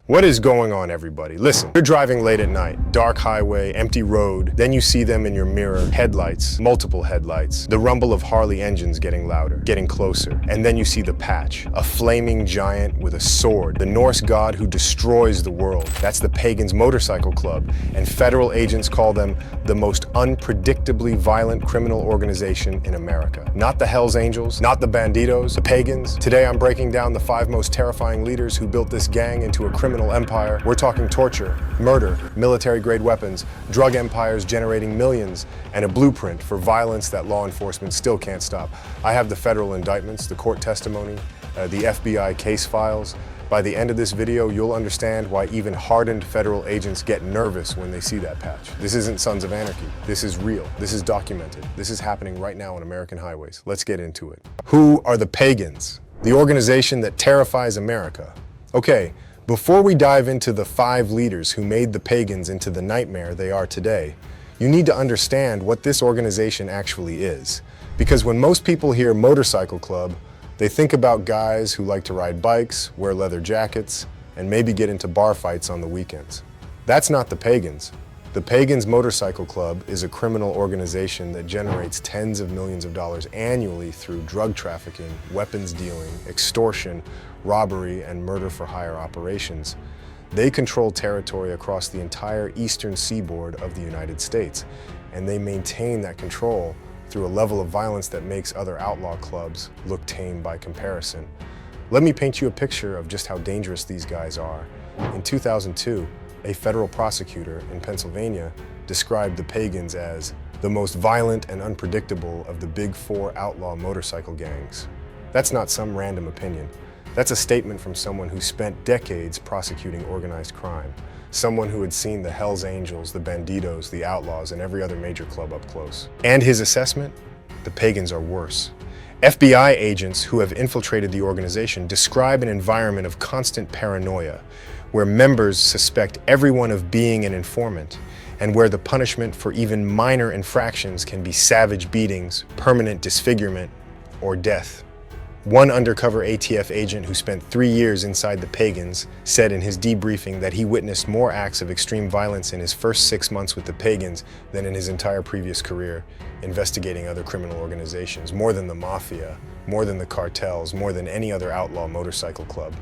What is going on, everybody? Listen, you're driving late at night, dark highway, empty road, then you see them in your mirror, headlights, multiple headlights, the rumble of Harley engines getting louder, getting closer, and then you see the Patch, a flaming giant with a sword, the Norse god who destroys the world. That's the Pagans Motorcycle Club, and federal agents call them the most unpredictably violent criminal organization in America. Not the Hells Angels, not the Banditos, the Pagans. Today I'm breaking down the 5 most terrifying leaders who built this gang into a criminal empire. We're talking torture, murder, military-grade weapons, drug empires generating millions, and a blueprint for violence that law enforcement still can't stop. I have the federal indictments, the court testimony, the FBI case files. By the end of this video, you'll understand why even hardened federal agents get nervous when they see that patch. This isn't Sons of Anarchy. This is real. This is documented. This is happening right now on American highways. Let's get into it. Who are the Pagans? The organization that terrifies America. Okay. Before we dive into the 5 leaders who made the Pagans into the nightmare they are today, you need to understand what this organization actually is. Because when most people hear motorcycle club, they think about guys who like to ride bikes, wear leather jackets, and maybe get into bar fights on the weekends. That's not the Pagans. The Pagans Motorcycle Club is a criminal organization that generates tens of millions of dollars annually through drug trafficking, weapons dealing, extortion, robbery, and murder-for-hire operations. They control territory across the entire eastern seaboard of the United States, and they maintain that control through a level of violence that makes other outlaw clubs look tame by comparison. Let me paint you a picture of just how dangerous these guys are. In 2002, a federal prosecutor in Pennsylvania described the Pagans as the most violent and unpredictable of the big 4 outlaw motorcycle gangs. That's not some random opinion. That's a statement from someone who spent decades prosecuting organized crime. Someone who had seen the Hells Angels, the Banditos, the Outlaws, and every other major club up close. And his assessment? The Pagans are worse. FBI agents who have infiltrated the organization describe an environment of constant paranoia, where members suspect everyone of being an informant, and where the punishment for even minor infractions can be savage beatings, permanent disfigurement, or death. One undercover ATF agent who spent 3 years inside the Pagans said in his debriefing that he witnessed more acts of extreme violence in his first 6 months with the Pagans than in his entire previous career investigating other criminal organizations, more than the mafia, more than the cartels, more than any other outlaw motorcycle club.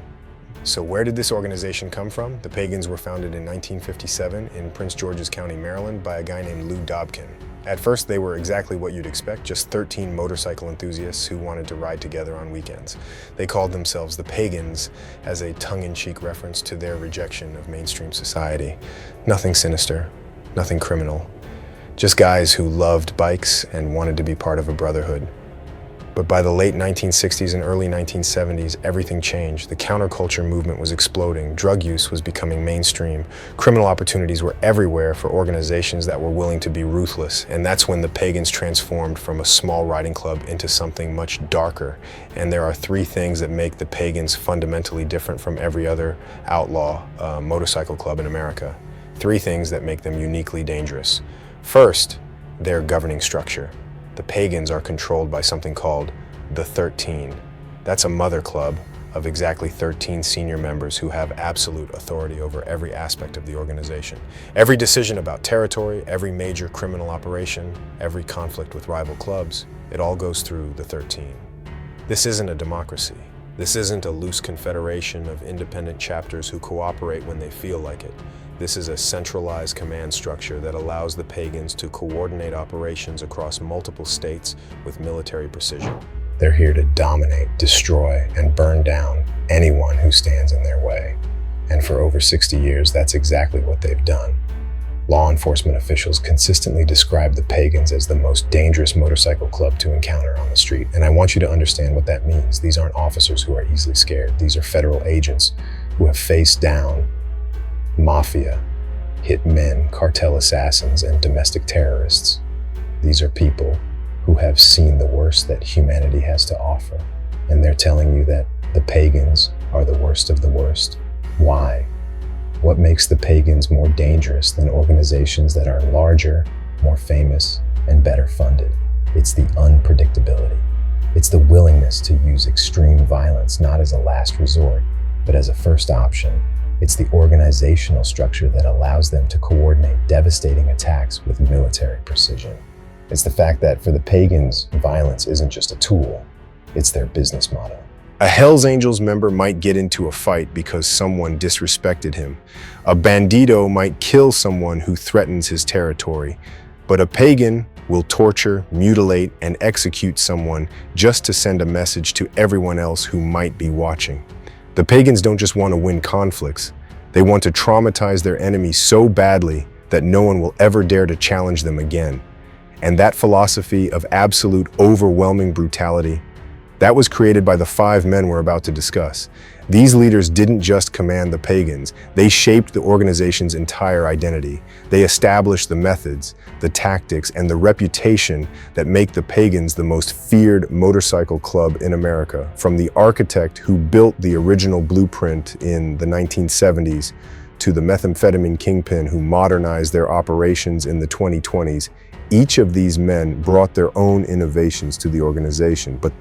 So where did this organization come from? The Pagans were founded in 1957 in Prince George's County, Maryland by a guy named Lou Dobkin. At first, they were exactly what you'd expect, just 13 motorcycle enthusiasts who wanted to ride together on weekends. They called themselves the Pagans as a tongue-in-cheek reference to their rejection of mainstream society. Nothing sinister, nothing criminal, just guys who loved bikes and wanted to be part of a brotherhood. But by the late 1960s and early 1970s, everything changed. The counterculture movement was exploding. Drug use was becoming mainstream. Criminal opportunities were everywhere for organizations that were willing to be ruthless. And that's when the Pagans transformed from a small riding club into something much darker. And there are 3 things that make the Pagans fundamentally different from every other outlaw motorcycle club in America. 3 things that make them uniquely dangerous. First, their governing structure. The Pagans are controlled by something called the 13. That's a mother club of exactly 13 senior members who have absolute authority over every aspect of the organization. Every decision about territory, every major criminal operation, every conflict with rival clubs, it all goes through the 13. This isn't a democracy. This isn't a loose confederation of independent chapters who cooperate when they feel like it. This is a centralized command structure that allows the Pagans to coordinate operations across multiple states with military precision. They're here to dominate, destroy, and burn down anyone who stands in their way. And for over 60 years, that's exactly what they've done. Law enforcement officials consistently describe the Pagans as the most dangerous motorcycle club to encounter on the street. And I want you to understand what that means. These aren't officers who are easily scared. These are federal agents who have faced down mafia, hitmen, cartel assassins, and domestic terrorists. These are people who have seen the worst that humanity has to offer. And they're telling you that the Pagans are the worst of the worst. Why? What makes the Pagans more dangerous than organizations that are larger, more famous, and better funded? It's the unpredictability. It's the willingness to use extreme violence not as a last resort, but as a first option It's the organizational structure that allows them to coordinate devastating attacks with military precision. It's the fact that for the pagans, violence isn't just a tool, it's their business model. A Hells Angels member might get into a fight because someone disrespected him. A bandito might kill someone who threatens his territory. But a pagan will torture, mutilate, and execute someone just to send a message to everyone else who might be watching. The pagans don't just want to win conflicts. They want to traumatize their enemy so badly that no one will ever dare to challenge them again. And that philosophy of absolute, overwhelming brutality, that was created by the 5 men we're about to discuss. These leaders didn't just command the pagans, they shaped the organization's entire identity. They established the methods, the tactics, and the reputation that make the pagans the most feared motorcycle club in America. From the architect who built the original blueprint in the 1970s to the methamphetamine kingpin who modernized their operations in the 2020s, each of these men brought their own innovations to the organization, but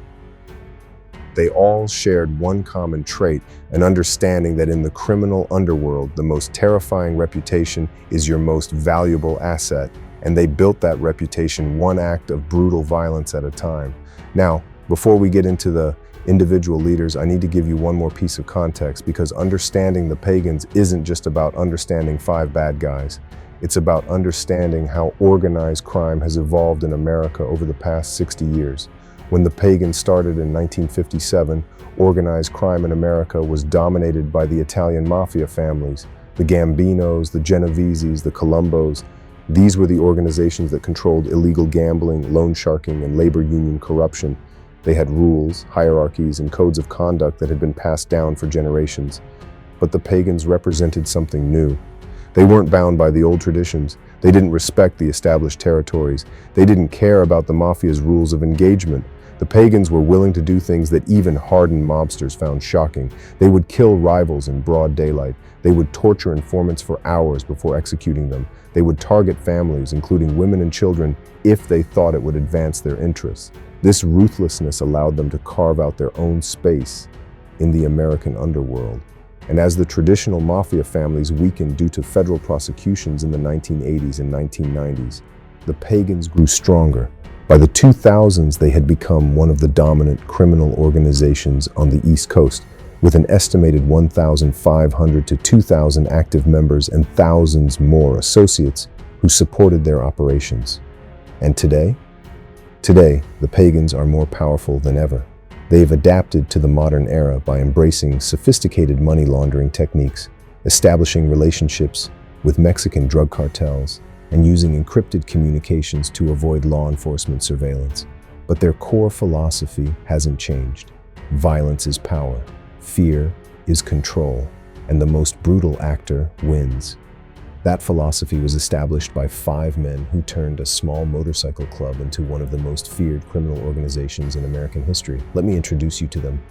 they all shared one common trait, an understanding that in the criminal underworld, the most terrifying reputation is your most valuable asset, and they built that reputation one act of brutal violence at a time. Now, before we get into the individual leaders, I need to give you one more piece of context, because understanding the pagans isn't just about understanding 5 bad guys. It's about understanding how organized crime has evolved in America over the past 60 years. When the pagans started in 1957, organized crime in America was dominated by the Italian mafia families, the Gambinos, the Genoveses, the Colombos. These were the organizations that controlled illegal gambling, loan sharking, and labor union corruption. They had rules, hierarchies, and codes of conduct that had been passed down for generations. But the pagans represented something new. They weren't bound by the old traditions. They didn't respect the established territories. They didn't care about the mafia's rules of engagement. The pagans were willing to do things that even hardened mobsters found shocking. They would kill rivals in broad daylight. They would torture informants for hours before executing them. They would target families, including women and children, if they thought it would advance their interests. This ruthlessness allowed them to carve out their own space in the American underworld. And as the traditional mafia families weakened due to federal prosecutions in the 1980s and 1990s, the pagans grew stronger. By the 2000s, they had become one of the dominant criminal organizations on the East Coast, with an estimated 1,500 to 2,000 active members and thousands more associates who supported their operations. And today, the pagans are more powerful than ever. They have adapted to the modern era by embracing sophisticated money laundering techniques, establishing relationships with Mexican drug cartels, and using encrypted communications to avoid law enforcement surveillance. But their core philosophy hasn't changed. Violence is power, fear is control, and the most brutal actor wins. That philosophy was established by 5 men who turned a small motorcycle club into one of the most feared criminal organizations in American history. Let me introduce you to them.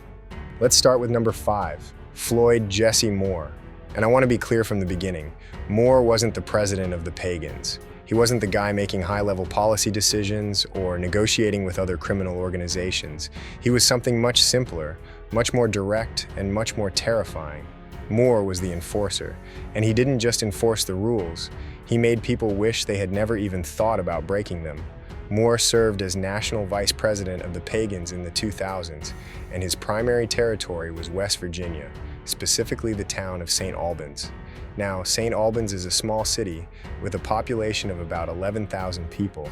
Let's start with number 5, Floyd Jesse Moore. And I want to be clear from the beginning, Moore wasn't the president of the pagans. He wasn't the guy making high-level policy decisions or negotiating with other criminal organizations. He was something much simpler, much more direct, and much more terrifying. Moore was the enforcer, and he didn't just enforce the rules. He made people wish they had never even thought about breaking them. Moore served as national vice president of the Pagans in the 2000s, and his primary territory was West Virginia, specifically the town of St. Albans. Now, St. Albans is a small city with a population of about 11,000 people.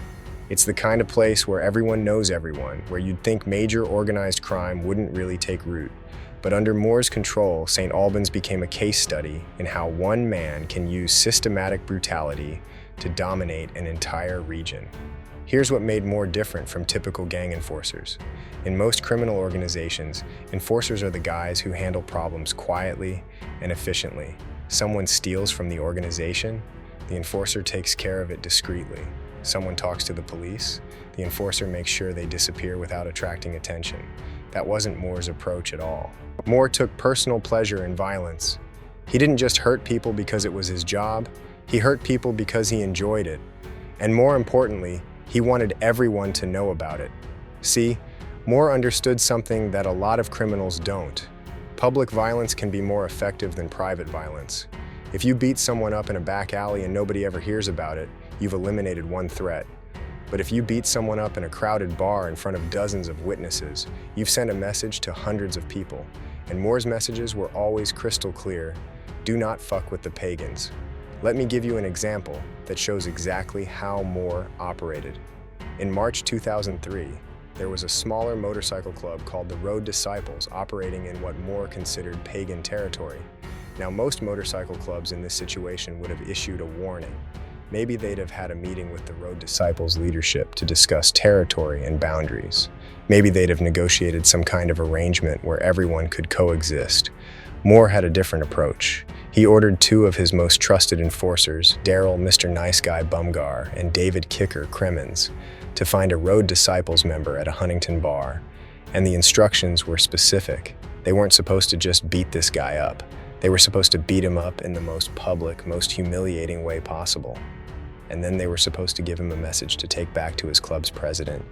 It's the kind of place where everyone knows everyone, where you'd think major organized crime wouldn't really take root. But under Moore's control, St. Albans became a case study in how one man can use systematic brutality to dominate an entire region. Here's what made Moore different from typical gang enforcers. In most criminal organizations, enforcers are the guys who handle problems quietly and efficiently. Someone steals from the organization, the enforcer takes care of it discreetly. Someone talks to the police, the enforcer makes sure they disappear without attracting attention. That wasn't Moore's approach at all. Moore took personal pleasure in violence. He didn't just hurt people because it was his job, he hurt people because he enjoyed it. And more importantly, he wanted everyone to know about it. See, Moore understood something that a lot of criminals don't. Public violence can be more effective than private violence. If you beat someone up in a back alley and nobody ever hears about it, you've eliminated one threat. But if you beat someone up in a crowded bar in front of dozens of witnesses, you've sent a message to hundreds of people. And Moore's messages were always crystal clear. Do not fuck with the pagans. Let me give you an example that shows exactly how Moore operated. In March 2003, there was a smaller motorcycle club called the Road Disciples operating in what Moore considered pagan territory. Now, most motorcycle clubs in this situation would have issued a warning. Maybe they'd have had a meeting with the Road Disciples leadership to discuss territory and boundaries. Maybe they'd have negotiated some kind of arrangement where everyone could coexist. Moore had a different approach. He ordered two of his most trusted enforcers, Daryl Mr. Nice Guy Bumgar and David Kicker Cremens, to find a Road Disciples member at a Huntington bar. And the instructions were specific. They weren't supposed to just beat this guy up. They were supposed to beat him up in the most public, most humiliating way possible. And then they were supposed to give him a message to take back to his club's president.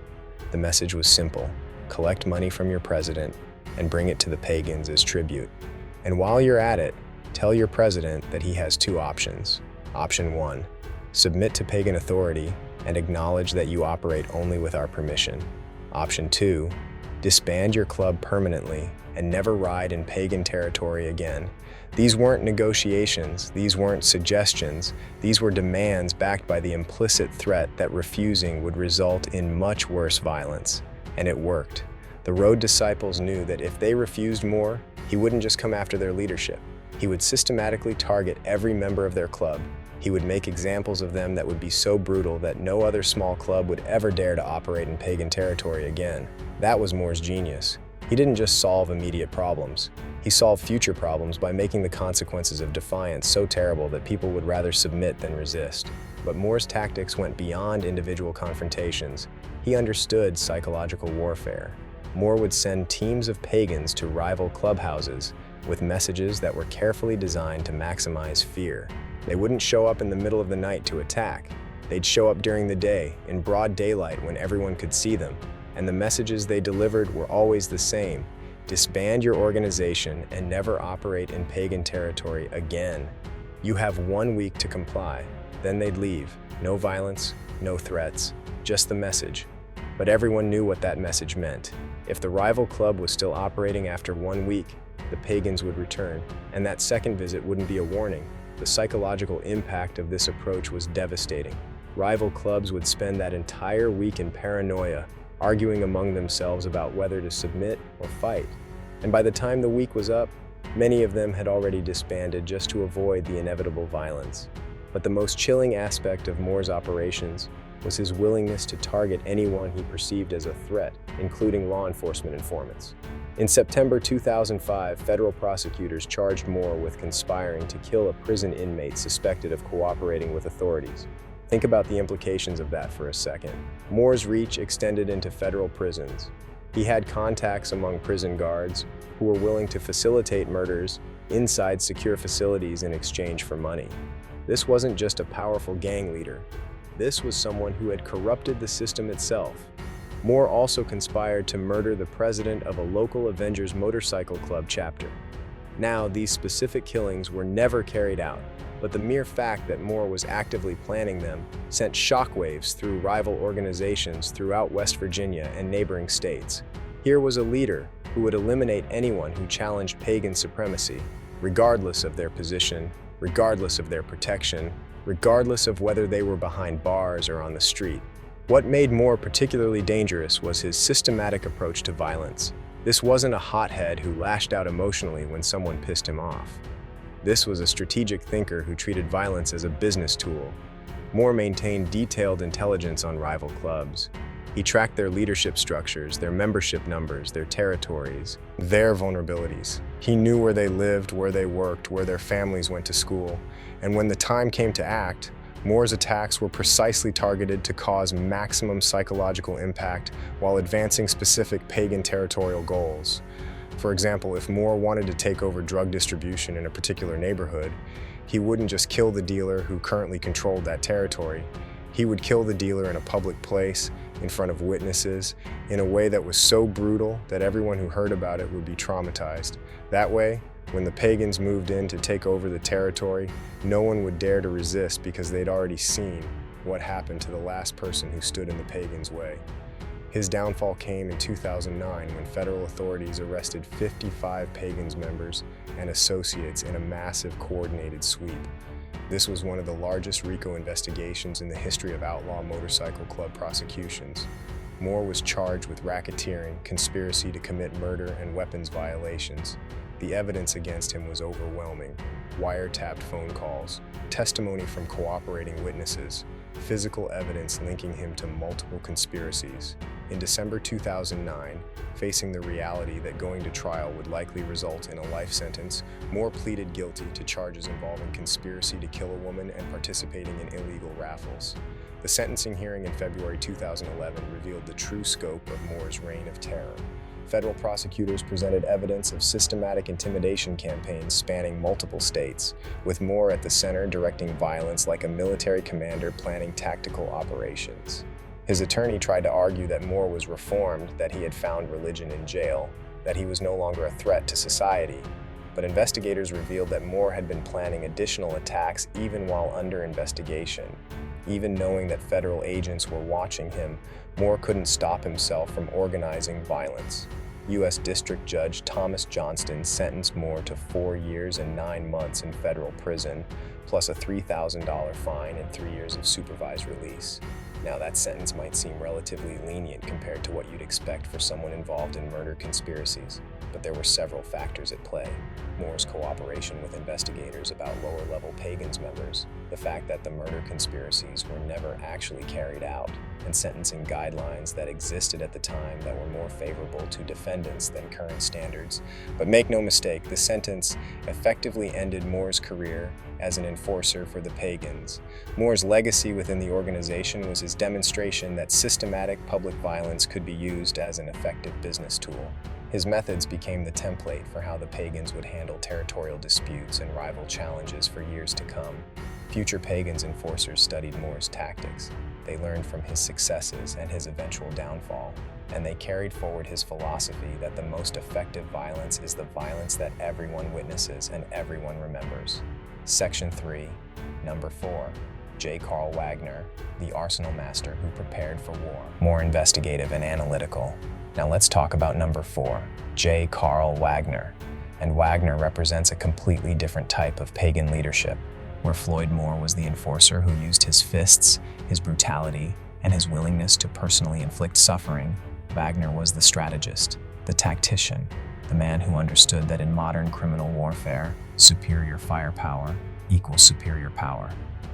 The message was simple: collect money from your president and bring it to the pagans as tribute. And while you're at it, tell your president that he has two options. Option 1, submit to pagan authority and acknowledge that you operate only with our permission. Option 2, disband your club permanently and never ride in pagan territory again. These weren't negotiations, these weren't suggestions, these were demands backed by the implicit threat that refusing would result in much worse violence. And it worked. The Road Disciples knew that if they refused Moore, he wouldn't just come after their leadership. He would systematically target every member of their club. He would make examples of them that would be so brutal that no other small club would ever dare to operate in pagan territory again. That was Moore's genius. He didn't just solve immediate problems. He solved future problems by making the consequences of defiance so terrible that people would rather submit than resist. But Moore's tactics went beyond individual confrontations. He understood psychological warfare. Moore would send teams of pagans to rival clubhouses with messages that were carefully designed to maximize fear. They wouldn't show up in the middle of the night to attack. They'd show up during the day, in broad daylight when everyone could see them. And the messages they delivered were always the same: disband your organization and never operate in pagan territory again. You have 1 week to comply. Then they'd leave. No violence, no threats, just the message. But everyone knew what that message meant. If the rival club was still operating after 1 week, the pagans would return, and that second visit wouldn't be a warning. The psychological impact of this approach was devastating. Rival clubs would spend that entire week in paranoia, arguing among themselves about whether to submit or fight. And by the time the week was up, many of them had already disbanded just to avoid the inevitable violence. But the most chilling aspect of Moore's operations was his willingness to target anyone he perceived as a threat, including law enforcement informants. In September 2005, federal prosecutors charged Moore with conspiring to kill a prison inmate suspected of cooperating with authorities. Think about the implications of that for a second. Moore's reach extended into federal prisons. He had contacts among prison guards who were willing to facilitate murders inside secure facilities in exchange for money. This wasn't just a powerful gang leader. This was someone who had corrupted the system itself. Moore also conspired to murder the president of a local Avengers motorcycle club chapter. Now, these specific killings were never carried out, but the mere fact that Moore was actively planning them sent shockwaves through rival organizations throughout West Virginia and neighboring states. Here was a leader who would eliminate anyone who challenged pagan supremacy, regardless of their position, regardless of their protection, regardless of whether they were behind bars or on the street. What made Moore particularly dangerous was his systematic approach to violence. This wasn't a hothead who lashed out emotionally when someone pissed him off. This was a strategic thinker who treated violence as a business tool. Moore maintained detailed intelligence on rival clubs. He tracked their leadership structures, their membership numbers, their territories, their vulnerabilities. He knew where they lived, where they worked, where their families went to school. And when the time came to act, Moore's attacks were precisely targeted to cause maximum psychological impact while advancing specific pagan territorial goals. For example, if Moore wanted to take over drug distribution in a particular neighborhood, he wouldn't just kill the dealer who currently controlled that territory. He would kill the dealer in a public place, in front of witnesses, in a way that was so brutal that everyone who heard about it would be traumatized. That way, when the pagans moved in to take over the territory, no one would dare to resist because they'd already seen what happened to the last person who stood in the pagans' way. His downfall came in 2009 when federal authorities arrested 55 pagans members and associates in a massive coordinated sweep. This was one of the largest RICO investigations in the history of outlaw motorcycle club prosecutions. Moore was charged with racketeering, conspiracy to commit murder, and weapons violations. The evidence against him was overwhelming: wiretapped phone calls, testimony from cooperating witnesses, physical evidence linking him to multiple conspiracies. In December 2009, facing the reality that going to trial would likely result in a life sentence, Moore pleaded guilty to charges involving conspiracy to kill a woman and participating in illegal raffles. The sentencing hearing in February 2011 revealed the true scope of Moore's reign of terror. Federal prosecutors presented evidence of systematic intimidation campaigns spanning multiple states, with Moore at the center directing violence like a military commander planning tactical operations. His attorney tried to argue that Moore was reformed, that he had found religion in jail, that he was no longer a threat to society. But investigators revealed that Moore had been planning additional attacks even while under investigation. Even knowing that federal agents were watching him, Moore couldn't stop himself from organizing violence. U.S. District Judge Thomas Johnston sentenced Moore to 4 years and 9 months in federal prison, plus a $3,000 fine and 3 years of supervised release. Now, that sentence might seem relatively lenient compared to what you'd expect for someone involved in murder conspiracies, but there were several factors at play. Moore's cooperation with investigators about lower-level Pagans members, the fact that the murder conspiracies were never actually carried out, and sentencing guidelines that existed at the time that were more favorable to defendants than current standards. But make no mistake, the sentence effectively ended Moore's career as an enforcer for the Pagans. Moore's legacy within the organization was his demonstration that systematic public violence could be used as an effective business tool. His methods became the template for how the Pagans would handle territorial disputes and rival challenges for years to come. Future Pagans enforcers studied Moore's tactics. They learned from his successes and his eventual downfall, and they carried forward his philosophy that the most effective violence is the violence that everyone witnesses and everyone remembers. Section 3, Number 4. J. Carl Wagner, the arsenal master who prepared for war. More investigative and analytical. Now let's talk about Number 4, J. Carl Wagner. And Wagner represents a completely different type of pagan leadership. Where Floyd Moore was the enforcer who used his fists, his brutality, and his willingness to personally inflict suffering, Wagner was the strategist, the tactician, the man who understood that in modern criminal warfare, superior firepower equals superior power.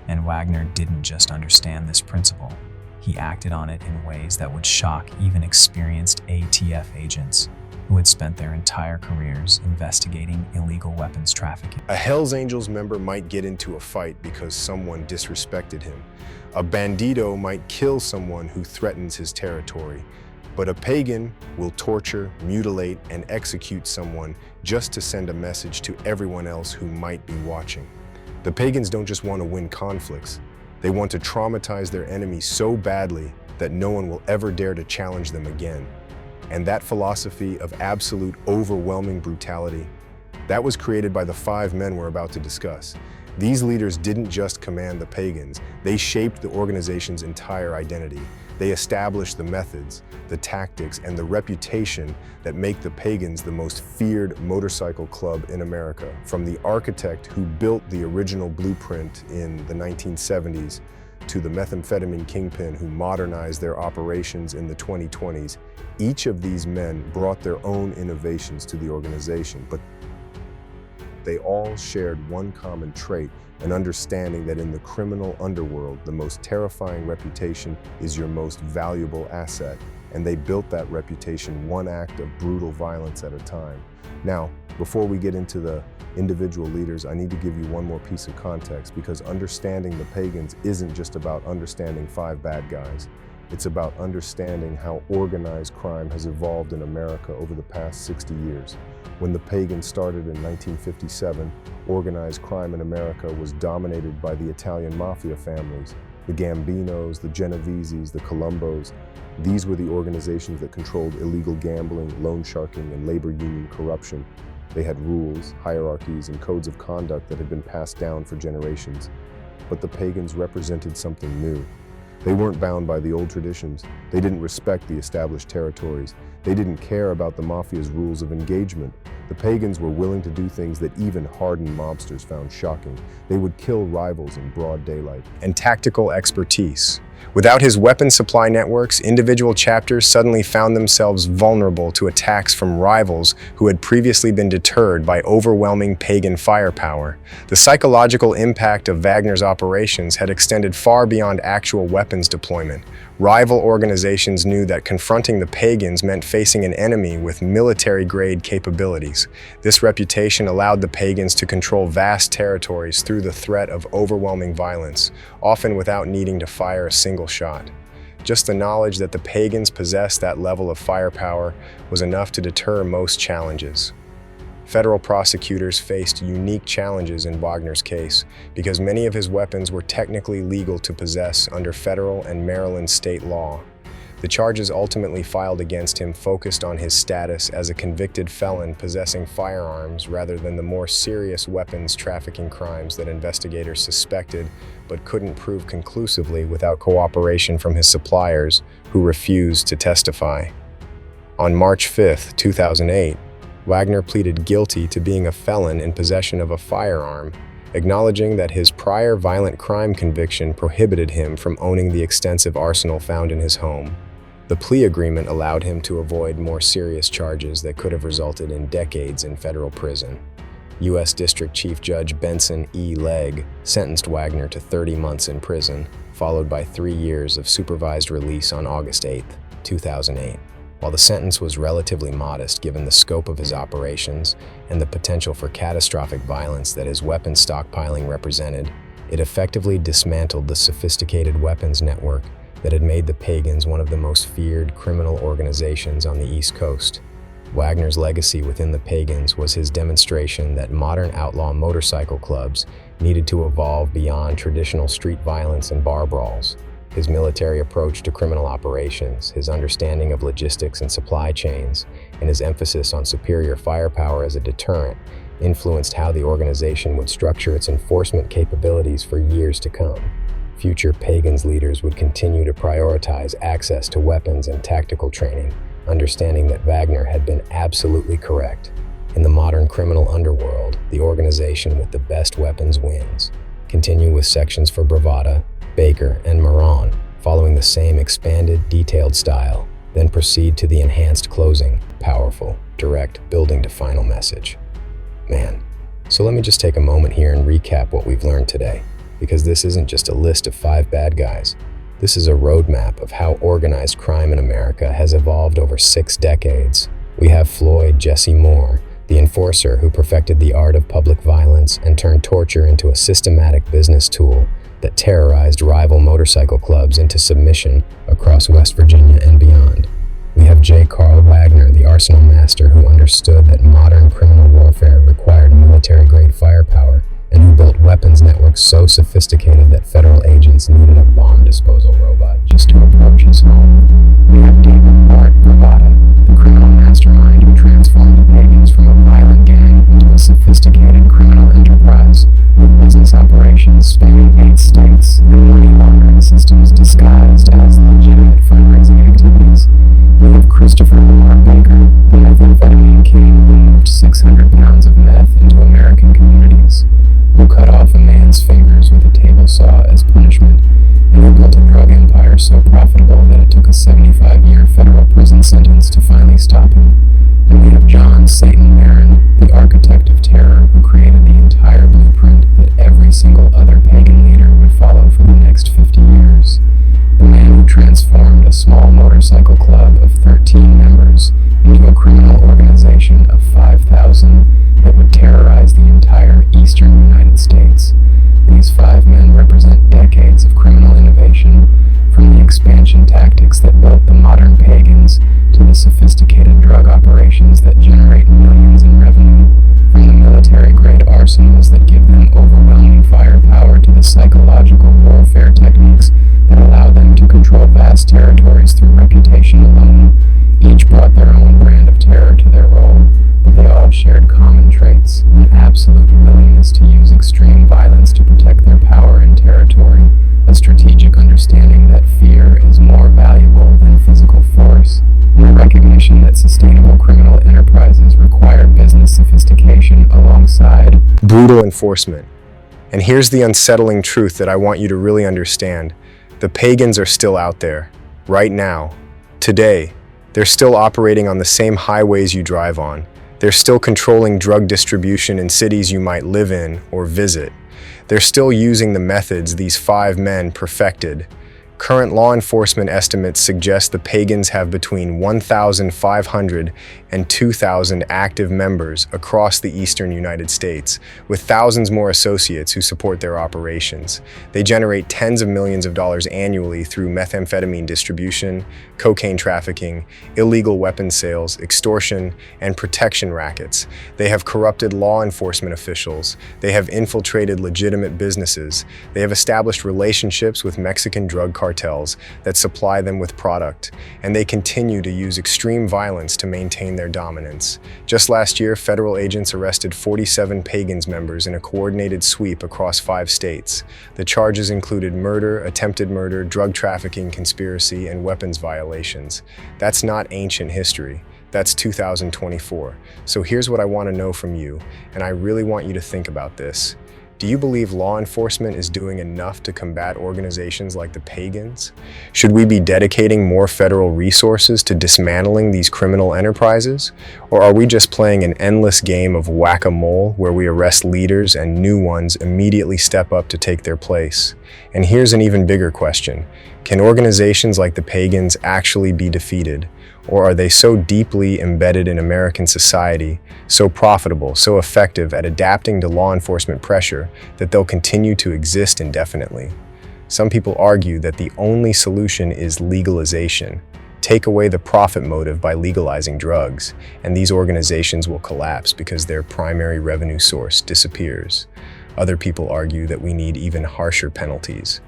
And Wagner didn't just understand this principle. He acted on it in ways that would shock even experienced ATF agents who had spent their entire careers investigating illegal weapons trafficking. A Hells Angels member might get into a fight because someone disrespected him. A bandito might kill someone who threatens his territory. But a pagan will torture, mutilate, and execute someone just to send a message to everyone else who might be watching. The pagans don't just want to win conflicts. They want to traumatize their enemy so badly that no one will ever dare to challenge them again. And that philosophy of absolute, overwhelming brutality, that was created by the 5 men we're about to discuss. These leaders didn't just command the pagans, they shaped the organization's entire identity. They established the methods, the tactics, and the reputation that make the Pagans the most feared motorcycle club in America. From the architect who built the original blueprint in the 1970s to the methamphetamine kingpin who modernized their operations in the 2020s, each of these men brought their own innovations to the organization, but they all shared one common trait, an understanding that in the criminal underworld, the most terrifying reputation is your most valuable asset, and they built that reputation one act of brutal violence at a time. Now, before we get into the individual leaders, I need to give you one more piece of context, because understanding the Pagans isn't just about understanding 5 bad guys. It's about understanding how organized crime has evolved in America over the past 60 years. When the Pagans started in 1957, organized crime in America was dominated by the Italian mafia families. The Gambinos, the Genoveses, the Colombos, these were the organizations that controlled illegal gambling, loan sharking, and labor union corruption. They had rules, hierarchies, and codes of conduct that had been passed down for generations. But the Pagans represented something new. They weren't bound by the old traditions. They didn't respect the established territories. They didn't care about the mafia's rules of engagement. The Pagans were willing to do things that even hardened mobsters found shocking. They would kill rivals in broad daylight. And tactical expertise. Without his weapon supply networks, individual chapters suddenly found themselves vulnerable to attacks from rivals who had previously been deterred by overwhelming pagan firepower. The psychological impact of Wagner's operations had extended far beyond actual weapons deployment. Rival organizations knew that confronting the pagans meant facing an enemy with military-grade capabilities. This reputation allowed the pagans to control vast territories through the threat of overwhelming violence, often without needing to fire a single shot. Just the knowledge that the pagans possessed that level of firepower was enough to deter most challenges. Federal prosecutors faced unique challenges in Wagner's case because many of his weapons were technically legal to possess under federal and Maryland state law. The charges ultimately filed against him focused on his status as a convicted felon possessing firearms rather than the more serious weapons trafficking crimes that investigators suspected but couldn't prove conclusively without cooperation from his suppliers, who refused to testify. On March 5, 2008, Wagner pleaded guilty to being a felon in possession of a firearm, acknowledging that his prior violent crime conviction prohibited him from owning the extensive arsenal found in his home. The plea agreement allowed him to avoid more serious charges that could have resulted in decades in federal prison. U.S. District Chief Judge Benson E. Legg sentenced Wagner to 30 months in prison, followed by 3 years of supervised release on August 8, 2008. While the sentence was relatively modest given the scope of his operations and the potential for catastrophic violence that his weapon stockpiling represented, it effectively dismantled the sophisticated weapons network that had made the Pagans one of the most feared criminal organizations on the East Coast. Wagner's legacy within the Pagans was his demonstration that modern outlaw motorcycle clubs needed to evolve beyond traditional street violence and bar brawls. His military approach to criminal operations, his understanding of logistics and supply chains, and his emphasis on superior firepower as a deterrent influenced how the organization would structure its enforcement capabilities for years to come. Future Pagans leaders would continue to prioritize access to weapons and tactical training, understanding that Wagner had been absolutely correct. In the modern criminal underworld, the organization with the best weapons wins. Continue with sections for Bravada, Baker, and Moran, following the same expanded, detailed style, then proceed to the enhanced closing, powerful, direct, building to final message. Man, so let me just take a moment here and recap what we've learned today, because this isn't just a list of 5 bad guys. This is a roadmap of how organized crime in America has evolved over 6 decades. We have Floyd Jesse Moore, the enforcer who perfected the art of public violence and turned torture into a systematic business tool that terrorized rival motorcycle clubs into submission across West Virginia and beyond. We have J. Carl Wagner, the arsenal master who understood that modern criminal warfare required military-grade firepower and who built weapons networks so sophisticated that federal agents needed a bomb disposal robot just to approach his home. We have David Bart Bravada, the criminal mastermind who transformed the Pagans from a violent gang into a sophisticated criminal enterprise with business operations spanning 8 states and money laundering systems disguised as legitimate fundraising activities. We have Christopher Lamar Baker, the methamphetamine king who moved 600 pounds of meth into American communities, who cut off a man's fingers with a table saw as punishment, and who built a drug empire so profitable that it took a 75-year federal prison sentence to finally stop him. And we have John Satan Marin, the architect of terror who created the entire blueprint that every single other pagan leader would follow for the next 50 years. The man who transformed a small motorcycle club of 13 members into a criminal organization of 5,000 that would terrorize the entire eastern United States. These 5 men represent decades of criminal innovation, from the expansion tactics that built the modern pagans to the sophisticated drug operations that generate millions in revenue, from the military-grade arsenals that give them overwhelming firepower to the psychological warfare warfare techniques that allow them to control vast territories through reputation alone. Each brought their own brand of terror to their role, but they all shared common traits: an absolute willingness to use extreme violence to protect their power and territory, a strategic understanding that fear is more valuable than physical force, and a recognition that sustainable criminal enterprises require business sophistication alongside brutal enforcement. And here's the unsettling truth that I want you to really understand. The Pagans are still out there, right now, today. They're still operating on the same highways you drive on. They're still controlling drug distribution in cities you might live in or visit. They're still using the methods these 5 men perfected. Current law enforcement estimates suggest the Pagans have between 1,500 and 2,000 active members across the eastern United States, with thousands more associates who support their operations. They generate tens of millions of dollars annually through methamphetamine distribution, cocaine trafficking, illegal weapons sales, extortion, and protection rackets. They have corrupted law enforcement officials. They have infiltrated legitimate businesses. They have established relationships with Mexican drug cartels that supply them with product, and they continue to use extreme violence to maintain their dominance. Just last year, federal agents arrested 47 Pagans members in a coordinated sweep across 5 states. The charges included murder, attempted murder, drug trafficking, conspiracy, and weapons violations. That's not ancient history. That's 2024. So here's what I want to know from you, and I really want you to think about this. Do you believe law enforcement is doing enough to combat organizations like the Pagans? Should we be dedicating more federal resources to dismantling these criminal enterprises? Or are we just playing an endless game of whack-a-mole where we arrest leaders and new ones immediately step up to take their place? And here's an even bigger question. Can organizations like the Pagans actually be defeated? Or are they so deeply embedded in American society, so profitable, so effective at adapting to law enforcement pressure that they'll continue to exist indefinitely? Some people argue that the only solution is legalization. Take away the profit motive by legalizing drugs, and these organizations will collapse because their primary revenue source disappears. Other people argue that we need even harsher penalties,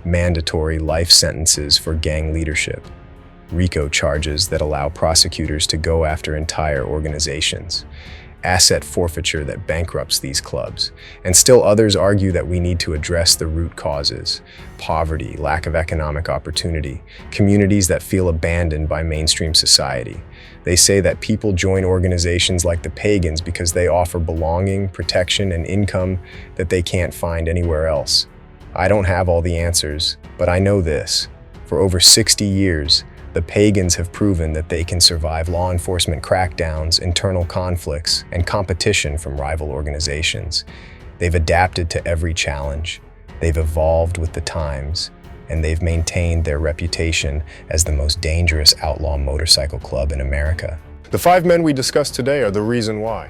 mandatory life sentences for gang leadership, RICO charges that allow prosecutors to go after entire organizations, asset forfeiture that bankrupts these clubs, and still others argue that we need to address the root causes: poverty, lack of economic opportunity, communities that feel abandoned by mainstream society. They say that people join organizations like the Pagans because they offer belonging, protection, and income that they can't find anywhere else. I don't have all the answers, but I know this. For over 60 years, the Pagans have proven that they can survive law enforcement crackdowns, internal conflicts, and competition from rival organizations. They've adapted to every challenge. They've evolved with the times, and they've maintained their reputation as the most dangerous outlaw motorcycle club in America. The 5 men we discussed today are the reason why.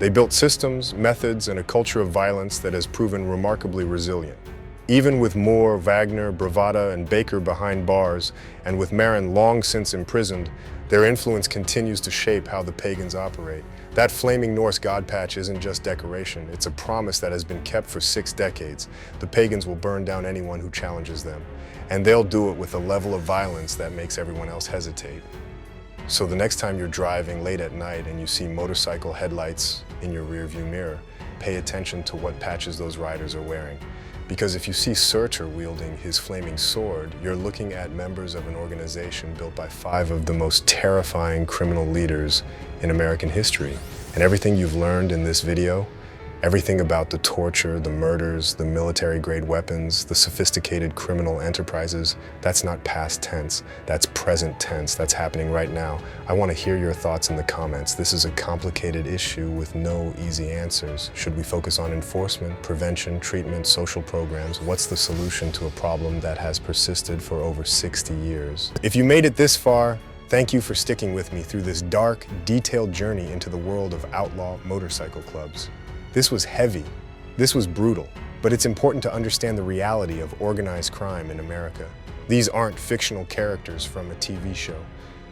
They built systems, methods, and a culture of violence that has proven remarkably resilient. Even with Moore, Wagner, Bravata, and Baker behind bars, and with Marin long since imprisoned, their influence continues to shape how the Pagans operate. That flaming Norse god patch isn't just decoration, it's a promise that has been kept for 6 decades. The Pagans will burn down anyone who challenges them, and they'll do it with a level of violence that makes everyone else hesitate. So the next time you're driving late at night and you see motorcycle headlights in your rearview mirror, pay attention to what patches those riders are wearing. Because if you see Searcher wielding his flaming sword, you're looking at members of an organization built by 5 of the most terrifying criminal leaders in American history. And everything you've learned in this video, everything about the torture, the murders, the military-grade weapons, the sophisticated criminal enterprises, that's not past tense, that's present tense, that's happening right now. I want to hear your thoughts in the comments. This is a complicated issue with no easy answers. Should we focus on enforcement, prevention, treatment, social programs? What's the solution to a problem that has persisted for over 60 years? If you made it this far, thank you for sticking with me through this dark, detailed journey into the world of outlaw motorcycle clubs. This was heavy, this was brutal, but it's important to understand the reality of organized crime in America. These aren't fictional characters from a TV show.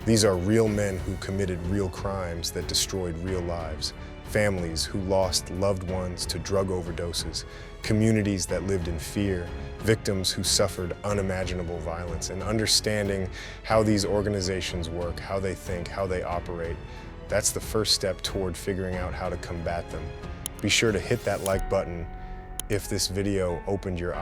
These are real men who committed real crimes that destroyed real lives, families who lost loved ones to drug overdoses, communities that lived in fear, victims who suffered unimaginable violence, and understanding how these organizations work, how they think, how they operate. That's the first step toward figuring out how to combat them. Be sure to hit that like button if this video opened your eyes.